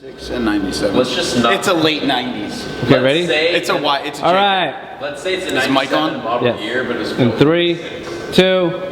And 97. Let's just not. It's a late 90s. Okay, ready? It's a Y. It's a J. All right. Let's say it's a Is mic on? 97 model year, but it's In 3, 2.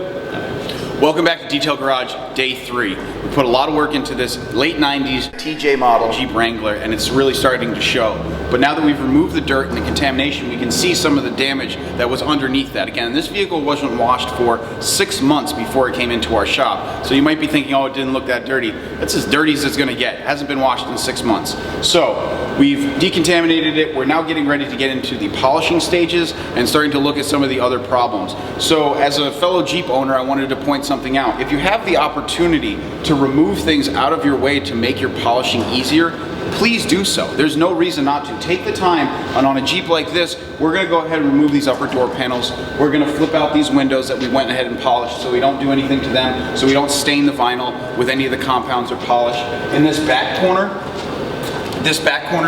Welcome back to Detail Garage, day 3. We put a lot of work into this late 90s TJ model Jeep Wrangler, and it's really starting to show. But now that we've removed the dirt and the contamination, we can see some of the damage that was underneath that. Again, this vehicle wasn't washed for 6 months before it came into our shop. So you might be thinking, oh, it didn't look that dirty. That's as dirty as it's gonna get. It hasn't been washed in 6 months. So we've decontaminated it. We're now getting ready to get into the polishing stages and starting to look at some of the other problems. So as a fellow Jeep owner, I wanted to point something out. If you have the opportunity to remove things out of your way to make your polishing easier, please do so. There's no reason not to. Take the time, and on a Jeep like this, we're gonna go ahead and remove these upper door panels. We're gonna flip out these windows that we went ahead and polished so we don't do anything to them, so we don't stain the vinyl with any of the compounds or polish. In this back corner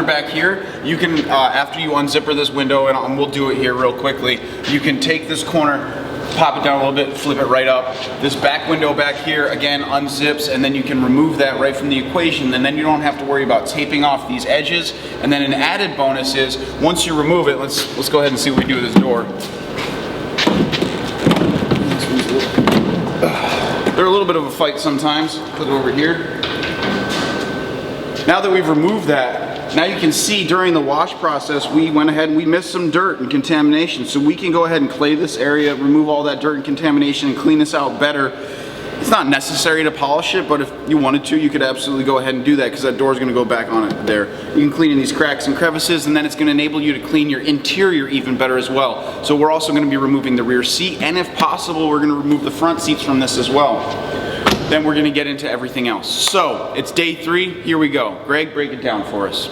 back here, you can, after you unzipper this window, and we'll do it here real quickly, you can take this corner, pop it down a little bit, flip it right up. This back window back here, again, unzips, and then you can remove that right from the equation, and then you don't have to worry about taping off these edges. And then an added bonus is, once you remove it, let's go ahead and see what we do with this door. They're a little bit of a fight sometimes. Put it over here. Now that we've removed that, now you can see during the wash process, we went ahead and we missed some dirt and contamination. So we can go ahead and clay this area, remove all that dirt and contamination, and clean this out better. It's not necessary to polish it, but if you wanted to, you could absolutely go ahead and do that, because that door is going to go back on it there. You can clean in these cracks and crevices, and then it's going to enable you to clean your interior even better as well. So we're also going to be removing the rear seat, and if possible, we're going to remove the front seats from this as well. Then we're going to get into everything else. So it's day 3. Here we go. Greg, break it down for us.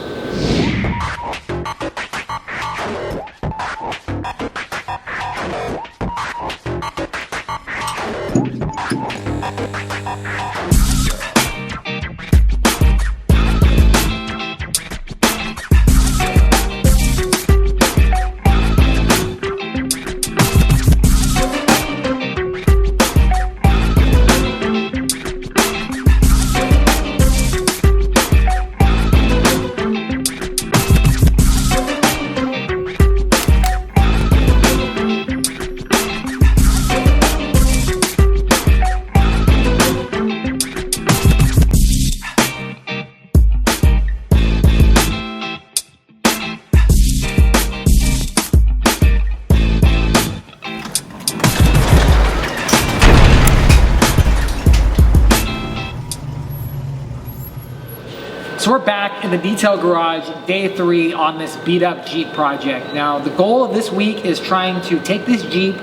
So we're back in the detail garage, day 3 on this beat up Jeep project. Now the goal of this week is trying to take this Jeep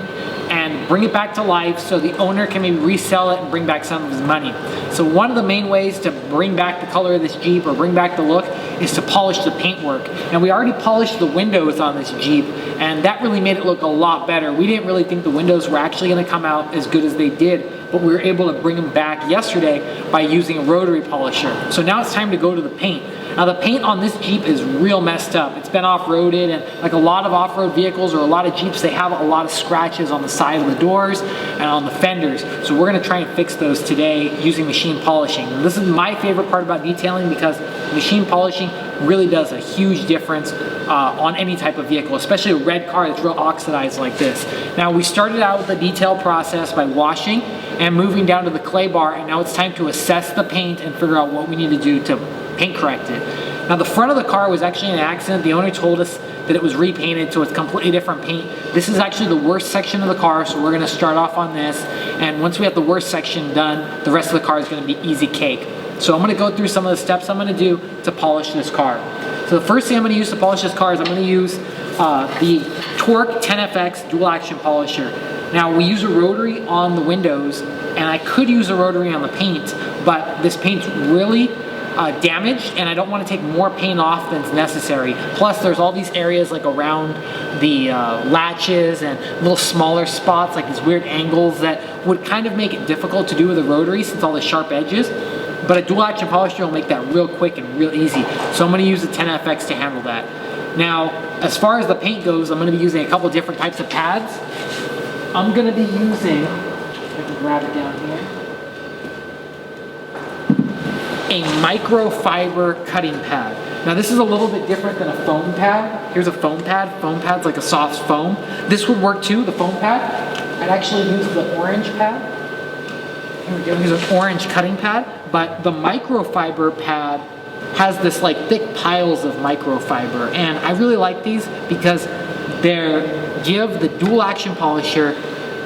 and bring it back to life so the owner can maybe resell it and bring back some of his money. So one of the main ways to bring back the color of this Jeep or bring back the look is to polish the paintwork. And we already polished the windows on this Jeep, and that really made it look a lot better. We didn't really think the windows were actually gonna come out as good as they did, but we were able to bring them back yesterday by using a rotary polisher. So now it's time to go to the paint. Now the paint on this Jeep is real messed up. It's been off-roaded, and like a lot of off-road vehicles or a lot of Jeeps, they have a lot of scratches on the side of the doors and on the fenders. So we're gonna try and fix those today using machine polishing. And this is my favorite part about detailing, because machine polishing really does a huge difference on any type of vehicle, especially a red car that's real oxidized like this. Now we started out with the detail process by washing and moving down to the clay bar, and now it's time to assess the paint and figure out what we need to do to paint correct it. Now the front of the car was actually an accident. The owner told us that it was repainted, so it's completely different paint. This is actually the worst section of the car, so we're gonna start off on this, and once we have the worst section done, the rest of the car is gonna be easy cake. So I'm gonna go through some of the steps I'm gonna do to polish this car. So the first thing I'm gonna use to polish this car is I'm gonna use the Torque 10FX dual action polisher. Now we use a rotary on the windows, and I could use a rotary on the paint, but this paint's really damaged, and I don't want to take more paint off than's necessary. Plus there's all these areas like around the latches and little smaller spots, like these weird angles that would kind of make it difficult to do with a rotary since all the sharp edges. But a dual action polisher will make that real quick and real easy. So I'm going to use the 10FX to handle that. Now, as far as the paint goes, I'm going to be using a couple different types of pads. I'm going to be using, if I can grab it down here. a microfiber cutting pad. Now this is a little bit different than a foam pad. Here's a foam pad. Foam pad's like a soft foam. This would work too, the foam pad. I'd actually use the orange pad. Here we go, here's an orange cutting pad, but the microfiber pad has this like thick piles of microfiber, and I really like these because they give the dual action polisher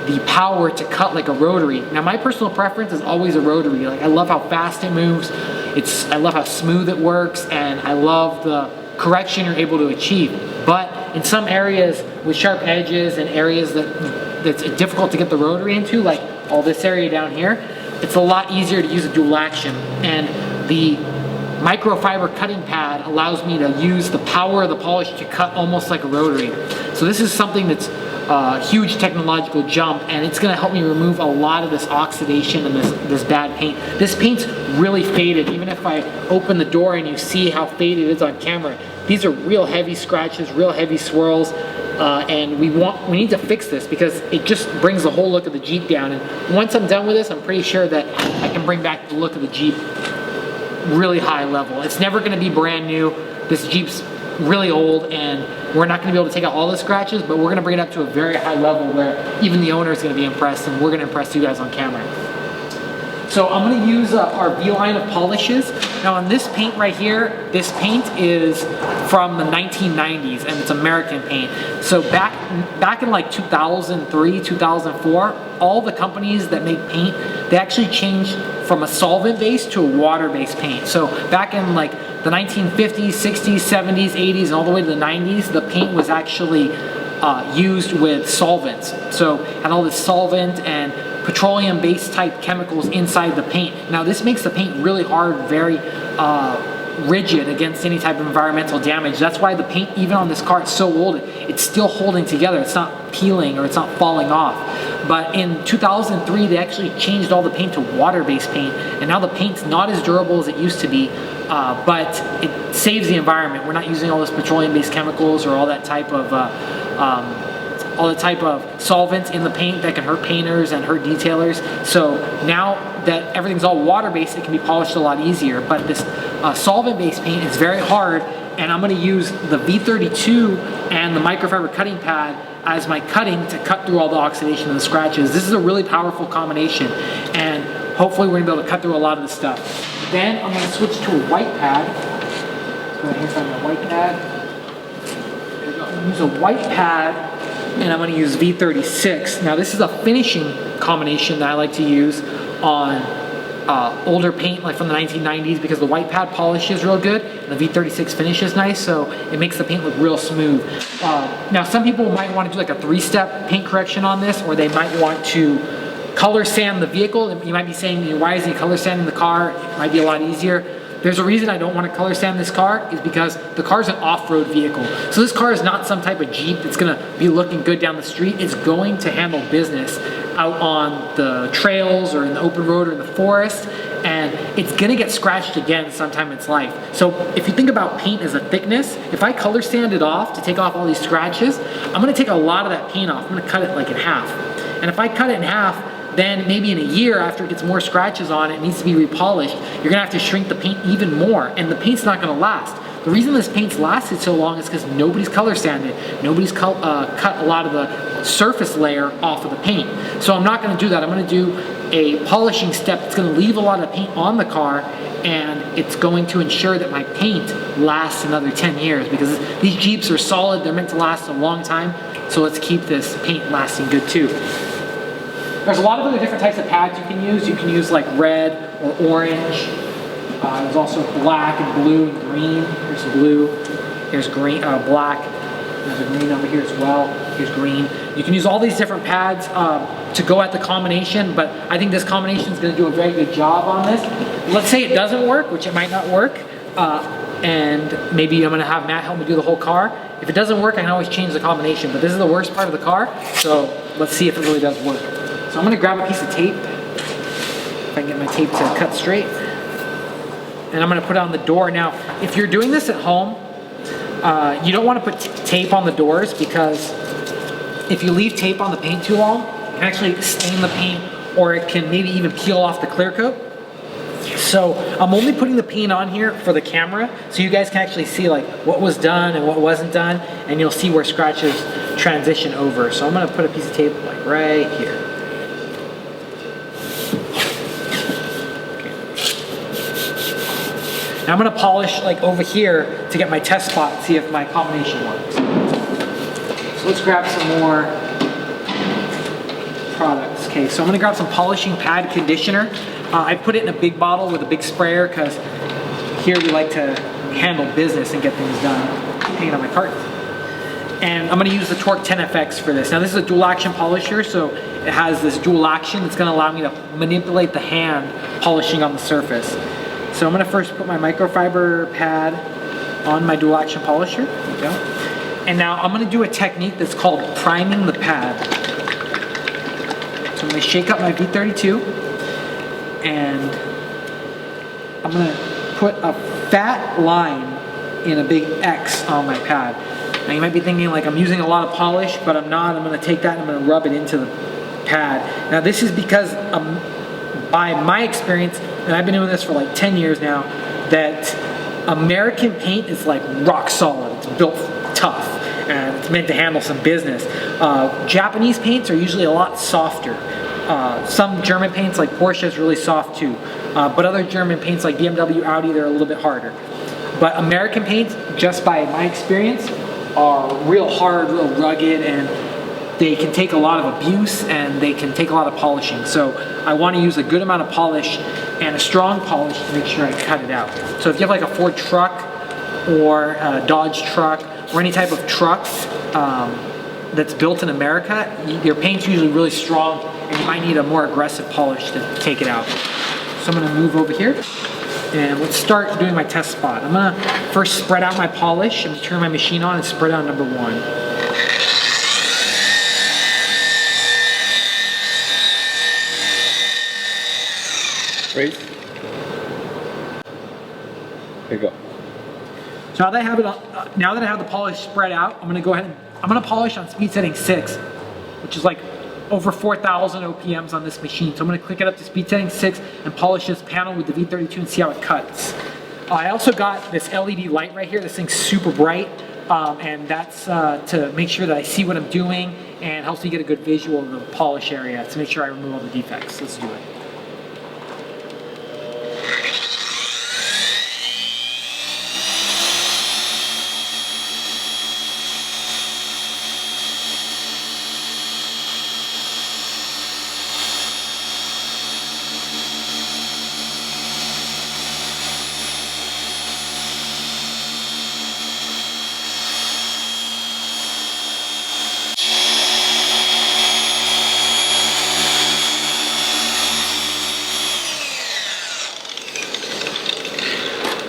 the power to cut like a rotary. Now my personal preference is always a rotary. Like I love how fast it moves, I love how smooth it works, and I love the correction you're able to achieve. But in some areas with sharp edges and areas that's difficult to get the rotary into, like all this area down here, it's a lot easier to use a dual action. And the microfiber cutting pad allows me to use the power of the polish to cut almost like a rotary. So this is something that's a huge technological jump, and it's going to help me remove a lot of this oxidation and this bad paint. This paint's really faded. Even if I open the door and you see how faded it is on camera, these are real heavy scratches, real heavy swirls, and we need to fix this because it just brings the whole look of the Jeep down. And once I'm done with this, I'm pretty sure that I can bring back the look of the Jeep really high level. It's never going to be brand new. This Jeep's really old, and we're not going to be able to take out all the scratches, but we're going to bring it up to a very high level where even the owner is going to be impressed, and we're going to impress you guys on camera. So I'm going to use our V line of polishes. Now on this paint right here, this paint is from the 1990s, and it's American paint. So back in like 2003, 2004, all the companies that make paint, they actually changed from a solvent-based to a water-based paint. So back in like the 1950s, 60s, 70s, 80s, and all the way to the 90s, the paint was actually used with solvents. So had all this solvent and petroleum-based type chemicals inside the paint. Now this makes the paint really hard, very rigid against any type of environmental damage. That's why the paint, even on this car, it's so old, it's still holding together. It's not peeling or it's not falling off. But in 2003, they actually changed all the paint to water-based paint, and now the paint's not as durable as it used to be, but it saves the environment. We're not using all those petroleum-based chemicals or all that type of solvents in the paint that can hurt painters and hurt detailers. So now that everything's all water-based, it can be polished a lot easier. But this solvent-based paint is very hard, and I'm going to use the V32 and the microfiber cutting pad as my cutting to cut through all the oxidation and the scratches. This is a really powerful combination, and hopefully we're going to be able to cut through a lot of this stuff. Then I'm going to switch to a white pad. Let's go ahead and find my white pad. I'm going to use a white pad, and I'm going to use V36. Now this is a finishing combination that I like to use on older paint like from the 1990s because the white pad polishes real good and the V36 finish is nice, so it makes the paint look real smooth. Now some people might want to do like a 3-step paint correction on this, or they might want to color sand the vehicle. You might be saying, why is he color sanding the car? It might be a lot easier. There's a reason I don't want to color sand this car, is because the car's an off-road vehicle. So this car is not some type of Jeep that's going to be looking good down the street. It's going to handle business out on the trails or in the open road or in the forest, and it's going to get scratched again sometime in its life. So if you think about paint as a thickness, if I color sand it off to take off all these scratches, I'm going to take a lot of that paint off. I'm going to cut it like in half. And if I cut it in half, then maybe in a year after it gets more scratches on it, it needs to be repolished, you're going to have to shrink the paint even more, and the paint's not going to last. The reason this paint's lasted so long is because nobody's color sanded. Nobody's cut a lot of the surface layer off of the paint. So I'm not going to do that. I'm going to do a polishing step that's going to leave a lot of paint on the car, and it's going to ensure that my paint lasts another 10 years, because these Jeeps are solid. They're meant to last a long time. So let's keep this paint lasting good too. There's a lot of other different types of pads you can use. You can use like red or orange. There's also black and blue and green. Here's blue. Here's green, black. There's a green over here as well. Here's green. You can use all these different pads to go at the combination, but I think this combination is going to do a very good job on this. Let's say it doesn't work, which it might not work, and maybe I'm going to have Matt help me do the whole car. If it doesn't work, I can always change the combination, but this is the worst part of the car, so let's see if it really does work. So I'm going to grab a piece of tape, if I can get my tape to cut straight, and I'm going to put it on the door. Now, if you're doing this at home, you don't want to put tape on the doors, because if you leave tape on the paint too long, it can actually stain the paint, or it can maybe even peel off the clear coat. So I'm only putting the paint on here for the camera so you guys can actually see like what was done and what wasn't done, and you'll see where scratches transition over. So I'm gonna put a piece of tape like right here. Okay. Now I'm gonna polish like over here to get my test spot, see if my combination works. So let's grab some more products. Okay, so I'm gonna grab some polishing pad conditioner. I put it in a big bottle with a big sprayer because here we like to handle business and get things done. Hanging on my cart. And I'm gonna use the Torque 10FX for this. Now this is a dual action polisher, so it has this dual action that's gonna allow me to manipulate the hand polishing on the surface. So I'm gonna first put my microfiber pad on my dual action polisher. There we go. And now I'm gonna do a technique that's called priming the pad. So I'm gonna shake up my V32 and I'm gonna put a fat line in a big X on my pad. Now you might be thinking like I'm using a lot of polish, but I'm not. I'm gonna take that and I'm gonna rub it into the pad. Now this is because by my experience, and I've been doing this for like 10 years now, that American paint is like rock solid. It's built tough and it's meant to handle some business. Japanese paints are usually a lot softer. Some German paints like Porsche is really soft too, but other German paints like BMW, Audi, they're a little bit harder. But American paints, just by my experience, are real hard, real rugged, and they can take a lot of abuse and they can take a lot of polishing. So I want to use a good amount of polish and a strong polish to make sure I cut it out. So if you have like a Ford truck or a Dodge truck or any type of truck that's built in America, your paint's usually really strong and you might need a more aggressive polish to take it out. So I'm gonna move over here and let's start doing my test spot. I'm gonna first spread out my polish. I'm gonna turn my machine on and spread out number 1. Raise. There you go. So now that I have it on, now that I have the polish spread out, I'm gonna go ahead and I'm gonna polish on speed setting 6, which is like over 4,000 OPMs on this machine. So I'm gonna click it up to speed setting 6 and polish this panel with the V32 and see how it cuts. I also got this LED light right here. This thing's super bright, and that's to make sure that I see what I'm doing and helps me get a good visual of the polish area to make sure I remove all the defects. Let's do it.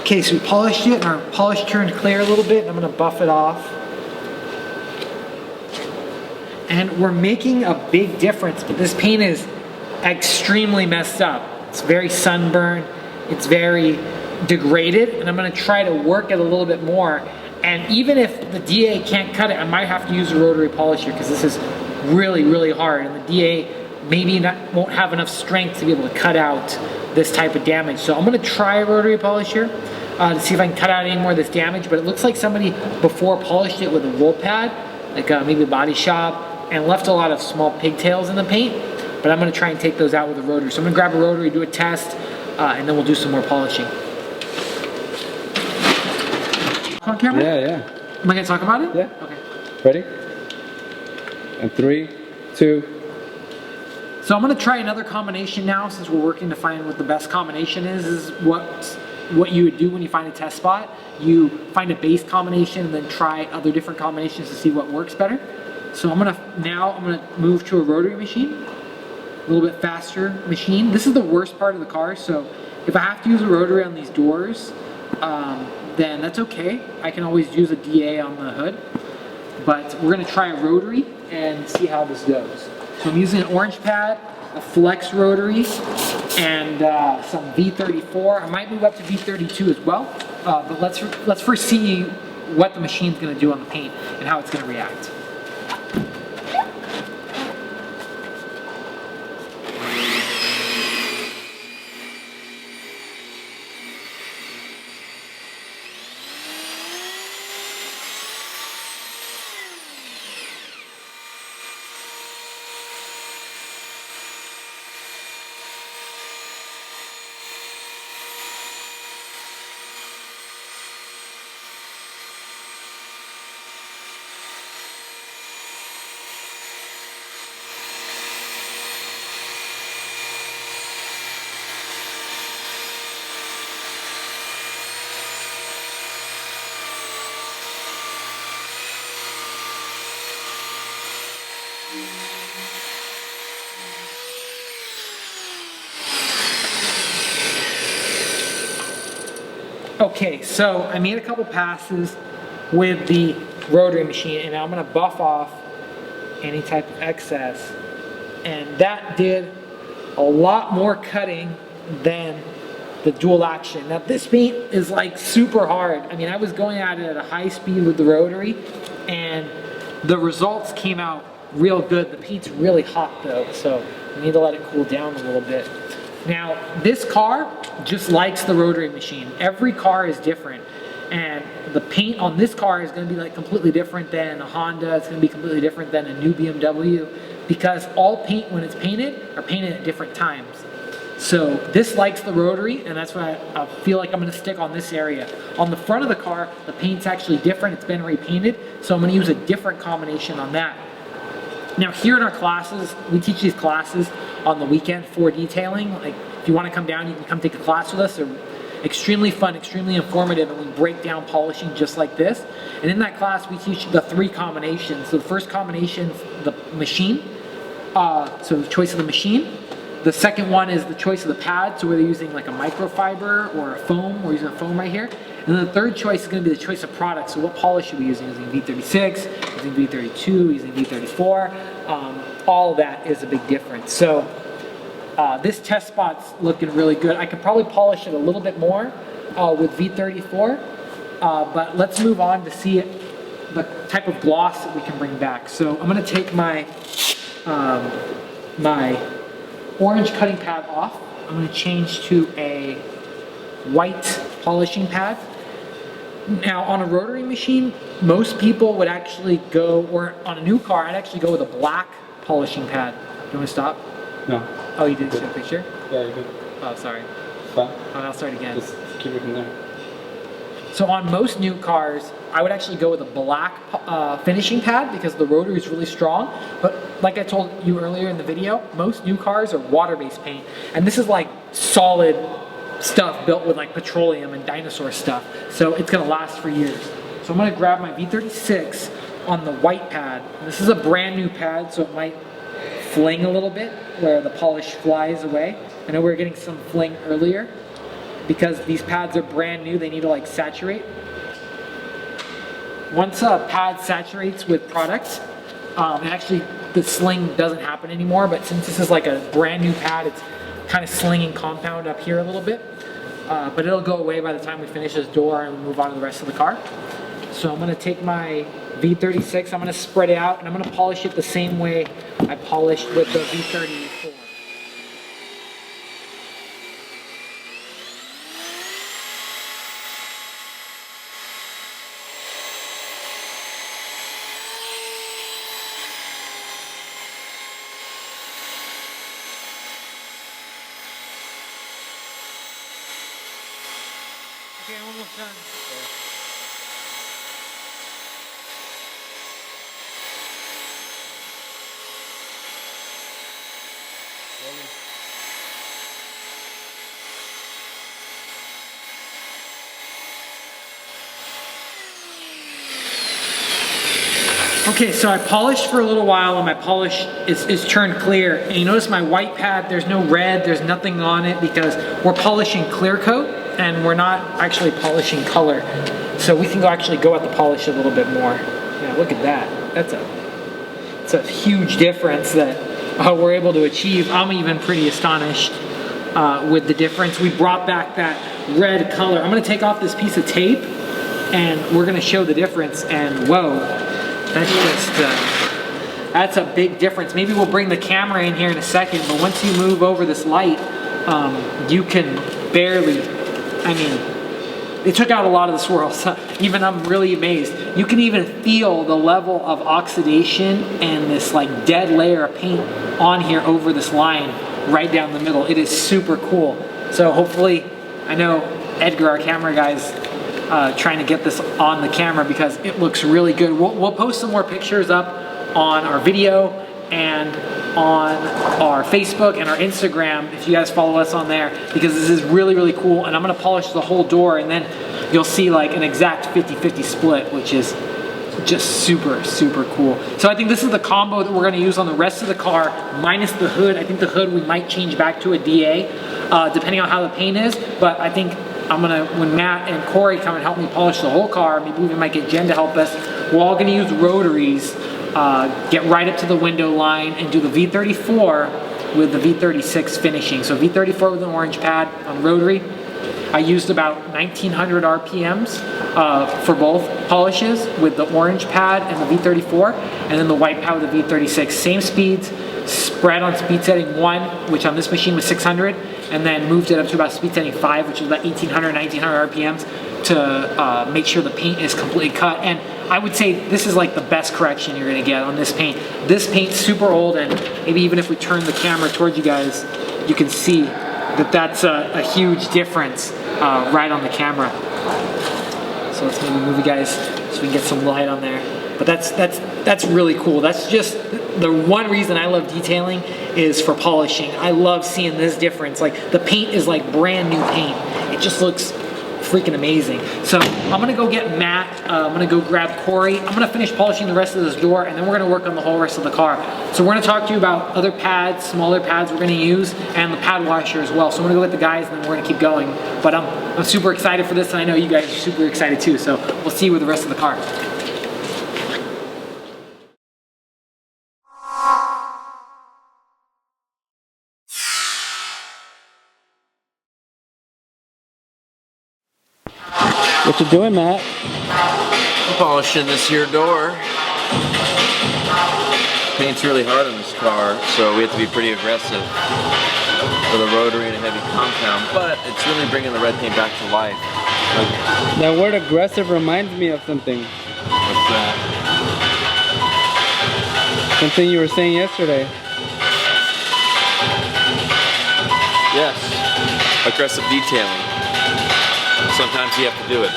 Okay, so we polished it and our polish turned clear a little bit. I'm gonna buff it off. And we're making a big difference, but this paint is extremely messed up. It's very sunburned, it's very degraded, and I'm gonna try to work it a little bit more. And even if the DA can't cut it, I might have to use a rotary polisher because this is really, really hard. And the DA maybe won't have enough strength to be able to cut out this type of damage. So I'm gonna try a rotary polisher to see if I can cut out any more of this damage, but it looks like somebody before polished it with a roll pad, like maybe a body shop, and left a lot of small pigtails in the paint, but I'm gonna try and take those out with a rotary. So I'm gonna grab a rotary, do a test, and then we'll do some more polishing. On camera? Yeah, yeah. Am I gonna talk about it? Yeah. Okay. Ready? And 3, 2. So I'm gonna try another combination now since we're working to find what the best combination is what you would do when you find a test spot. You find a base combination and then try other different combinations to see what works better. So I'm gonna move to a rotary machine, a little bit faster machine. This is the worst part of the car, so if I have to use a rotary on these doors, then that's okay. I can always use a DA on the hood, but we're gonna try a rotary and see how this goes. So I'm using an orange pad, a flex rotary, and some V34. I might move up to V32 as well, but let's first see what the machine's gonna do on the paint and how it's gonna react. Okay, so I made a couple passes with the rotary machine, and I'm gonna buff off any type of excess. And that did a lot more cutting than the dual action. Now this paint is like super hard. I mean, I was going at it at a high speed with the rotary, and the results came out real good. The paint's really hot though, so we need to let it cool down a little bit. Now, this car just likes the rotary machine. Every car is different, and the paint on this car is going to be like completely different than a Honda. It's going to be completely different than a new BMW, because all paint, when it's painted, are painted at different times. So this likes the rotary, and that's why I feel like I'm going to stick on this area. On the front of the car, the paint's actually different. It's been repainted, so I'm going to use a different combination on that. Now here in our classes, we teach these classes on the weekend for detailing. Like if you want to come down, you can come take a class with us. They're extremely fun, extremely informative, and we break down polishing just like this. And in that class, we teach the 3 combinations. So the first combination, the machine. So the choice of the machine. The second one is the choice of the pad. So whether you're using like a microfiber or a foam, we're using a foam right here. And then the third choice is going to be the choice of product. So what polish are we using? Using V36, using V32, using V34. All of that is a big difference. So this test spot's looking really good. I could probably polish it a little bit more with V34, but let's move on to see the type of gloss that we can bring back. So I'm going to take my my orange cutting pad off. I'm going to change to a white polishing pad. Now on a rotary machine, most people would actually go, or on a new car, I'd actually go with a black polishing pad. You want to stop? No. Oh, you didn't show a picture? Yeah, you good. Oh, sorry. Fine. Oh, I'll start again. Just keep it from there. So on most new cars, I would actually go with a black finishing pad because the rotary is really strong. But like I told you earlier in the video, most new cars are water-based paint. And this is like solid stuff built with like petroleum and dinosaur stuff. So it's gonna last for years. So I'm gonna grab my V36 on the white pad. This is a brand new pad, so it might fling a little bit where the polish flies away. I know we were getting some fling earlier. Because these pads are brand new, they need to like saturate. Once a pad saturates with product, actually the sling doesn't happen anymore, but since this is like a brand new pad, it's kind of slinging compound up here a little bit. But it'll go away by the time we finish this door and move on to the rest of the car. So I'm gonna take my V36, I'm gonna spread it out, and I'm gonna polish it the same way I polished with the V34. Okay, I'm almost done. Okay, so I polished for a little while and my polish is turned clear. And you notice my white pad, there's no red, there's nothing on it because we're polishing clear coat and we're not actually polishing color. So we can actually go at the polish a little bit more. Yeah, look at that. That's a huge difference that we're able to achieve. I'm even pretty astonished with the difference. We brought back that red color. I'm gonna take off this piece of tape and we're gonna show the difference, and whoa, that's just, that's a big difference. Maybe we'll bring the camera in here in a second, but once you move over this light, you can barely, I mean, they took out a lot of the swirls. Even I'm really amazed. You can even feel the level of oxidation and this like dead layer of paint on here over this line right down the middle. It is super cool. So hopefully, I know Edgar, our camera guy, is trying to get this on the camera because it looks really good. We'll post some more pictures up on our video and on our Facebook and our Instagram if you guys follow us on there, because this is really, really cool. And I'm gonna polish the whole door and then you'll see like an exact 50-50 split, which is just super, super cool. So I think this is the combo that we're gonna use on the rest of the car, minus the hood. I think the hood we might change back to a DA, depending on how the paint is, but I think when Matt and Corey come and help me polish the whole car, maybe we might get Jen to help us, we're all gonna use rotaries, get right up to the window line and do the V34 with the V36 finishing. So V34 with an orange pad on rotary. I used about 1900 RPMs for both polishes with the orange pad and the V34, and then the white pad with the V36. Same speeds, spread on speed setting 1, which on this machine was 600, and then moved it up to about speed setting 5, which is about 1800, 1900 RPMs to make sure the paint is completely cut. And I would say this is like the best correction you're gonna get on this paint. This paint's super old, and maybe even if we turn the camera towards you guys, you can see that that's a huge difference right on the camera. So let's maybe move you guys so we can get some light on there. But that's really cool. That's just the one reason I love detailing is for polishing. I love seeing this difference. Like the paint is like brand new paint. It just looks freaking amazing. So I'm gonna go get Matt, I'm gonna go grab Corey, I'm gonna finish polishing the rest of this door, and then we're gonna work on the whole rest of the car. So we're gonna talk to you about other pads, smaller pads we're gonna use, and the pad washer as well. So I'm gonna go get the guys and then we're gonna keep going. But I'm super excited for this, and I know you guys are super excited too, so we'll see you with the rest of the car. What you doing, Matt? I'm polishing this here door. Paint's really hard on this car, so we have to be pretty aggressive with a rotary and a heavy compound, but it's really bringing the red paint back to life. That word aggressive reminds me of something. What's that? Something you were saying yesterday. Yes, aggressive detailing. Sometimes you have to do it.